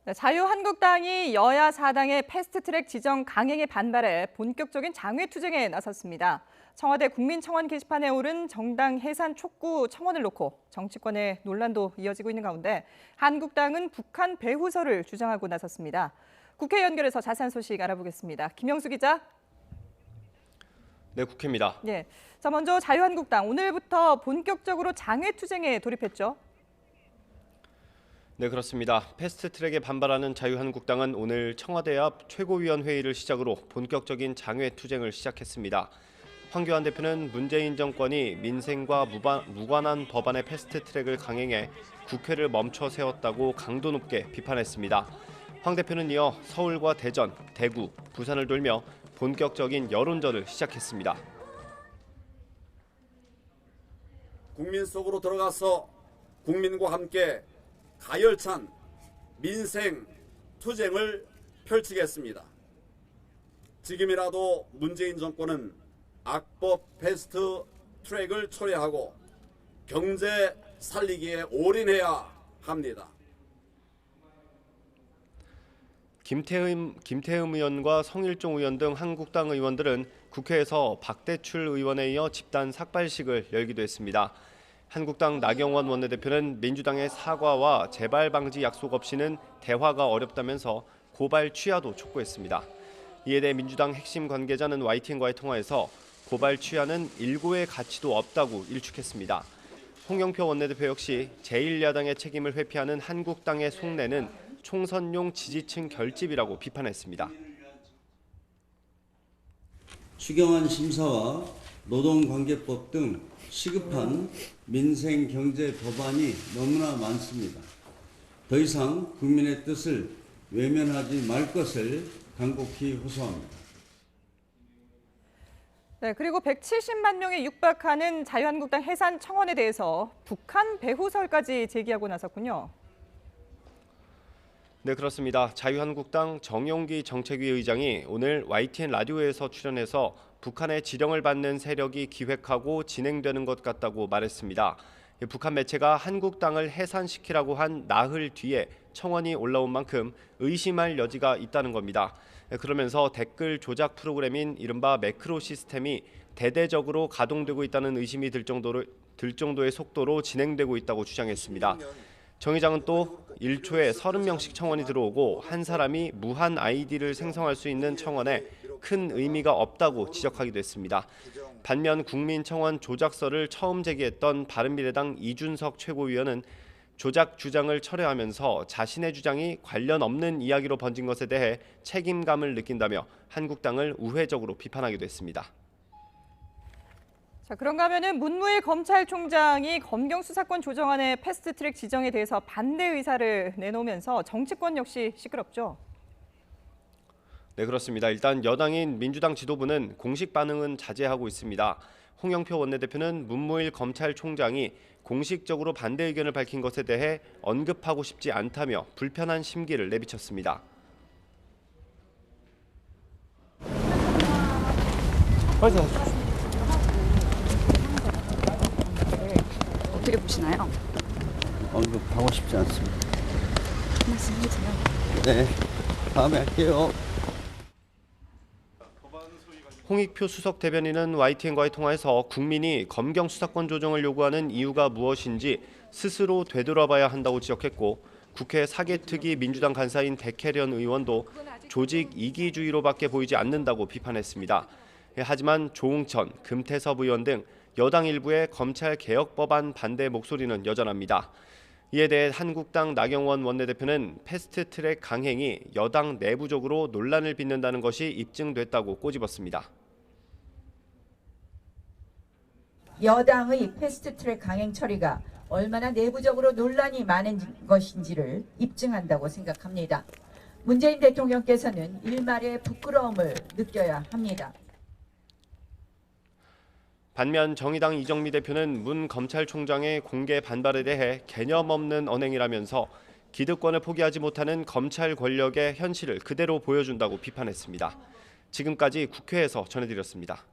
네, 자유한국당이 여야 4당의 패스트트랙 지정 강행에 반발해 본격적인 장외투쟁에 나섰습니다. 청와대 국민청원 게시판에 오른 정당 해산 촉구 청원을 놓고 정치권의 논란도 이어지고 있는 가운데 한국당은 북한 배후설을 주장하고 나섰습니다. 국회 연결해서 자세한 소식 알아보겠습니다. 김영수 기자. 네, 국회입니다. 네, 자 먼저 자유한국당 오늘부터 본격적으로 장외투쟁에 돌입했죠. 네, 그렇습니다. 패스트트랙에 반발하는 자유한국당은 오늘 청와대 앞 최고위원회의를 시작으로 본격적인 장외투쟁을 시작했습니다. 황교안 대표는 문재인 정권이 민생과 무관한 법안의 패스트트랙을 강행해 국회를 멈춰 세웠다고 강도 높게 비판했습니다. 황 대표는 이어 서울과 대전, 대구, 부산을 돌며 본격적인 여론전을 시작했습니다. 국민 속으로 들어가서 국민과 함께 가열찬 민생 투쟁을 펼치겠습니다. 지금이라도 문재인 정권은 악법 패스트 트랙을 철회하고 경제 살리기에 올인해야 합니다. 김태흠 의원과 성일종 의원 등 한국당 의원들은 국회에서 박대출 의원에 이어 집단 삭발식을 열기도 했습니다. 한국당 나경원 원내대표는 민주당의 사과와 재발 방지 약속 없이는 대화가 어렵다면서 고발 취하도 촉구했습니다. 이에 대해 민주당 핵심 관계자는 YTN과의 통화에서 고발 취하는 일고의 가치도 없다고 일축했습니다. 홍영표 원내대표 역시 제1야당의 책임을 회피하는 한국당의 속내는 총선용 지지층 결집이라고 비판했습니다. 추경안 심사와 노동관계법 등 시급한 민생 경제 법안이 너무나 많습니다. 더 이상 국민의 뜻을 외면하지 말 것을 간곡히 호소합니다. 네, 그리고 170만 명에 육박하는 자유한국당 해산 청원에 대해서 북한 배후설까지 제기하고 나섰군요. 네, 그렇습니다. 자유한국당 정용기 정책위 의장이 오늘 YTN 라디오에서 출연해서 북한의 지령을 받는 세력이 기획하고 진행되는 것 같다고 말했습니다. 북한 매체가 한국당을 해산시키라고 한 나흘 뒤에 청원이 올라온 만큼 의심할 여지가 있다는 겁니다. 그러면서 댓글 조작 프로그램인 이른바 매크로 시스템이 대대적으로 가동되고 있다는 의심이 들 정도의 속도로 진행되고 있다고 주장했습니다. 정 의장은 또 1초에 30명씩 청원이 들어오고 한 사람이 무한 아이디를 생성할 수 있는 청원에 큰 의미가 없다고 지적하기도 했습니다. 반면 국민청원 조작설을 처음 제기했던 바른미래당 이준석 최고위원은 조작 주장을 철회하면서 자신의 주장이 관련 없는 이야기로 번진 것에 대해 책임감을 느낀다며 한국당을 우회적으로 비판하기도 했습니다. 자, 그런가 하면은 문무일 검찰총장이 검경 수사권 조정안의 패스트트랙 지정에 대해서 반대 의사를 내놓으면서 정치권 역시 시끄럽죠. 네, 그렇습니다. 일단 여당인 민주당 지도부는 공식 반응은 자제하고 있습니다. 홍영표 원내대표는 문무일 검찰총장이 공식적으로 반대 의견을 밝힌 것에 대해 언급하고 싶지 않다며 불편한 심기를 내비쳤습니다. 어떻게 보시나요? 언급하고 싶지 않습니다. 말씀 해주세요. 네, 다음에 할게요. 홍익표 수석 대변인은 YTN과의 통화에서 국민이 검경 수사권 조정을 요구하는 이유가 무엇인지 스스로 되돌아봐야 한다고 지적했고 국회 사개특위 민주당 간사인 백혜련 의원도 조직 이기주의로밖에 보이지 않는다고 비판했습니다. 하지만 조응천, 금태섭 의원 등 여당 일부의 검찰 개혁 법안 반대 목소리는 여전합니다. 이에 대해 한국당 나경원 원내대표는 패스트트랙 강행이 여당 내부적으로 논란을 빚는다는 것이 입증됐다고 꼬집었습니다. 여당의 패스트트랙 강행 처리가 얼마나 내부적으로 논란이 많은 것인지를 입증한다고 생각합니다. 문재인 대통령께서는 일말의 부끄러움을 느껴야 합니다. 반면 정의당 이정미 대표는 문 검찰총장의 공개 반발에 대해 개념 없는 언행이라면서 기득권을 포기하지 못하는 검찰 권력의 현실을 그대로 보여준다고 비판했습니다. 지금까지 국회에서 전해드렸습니다.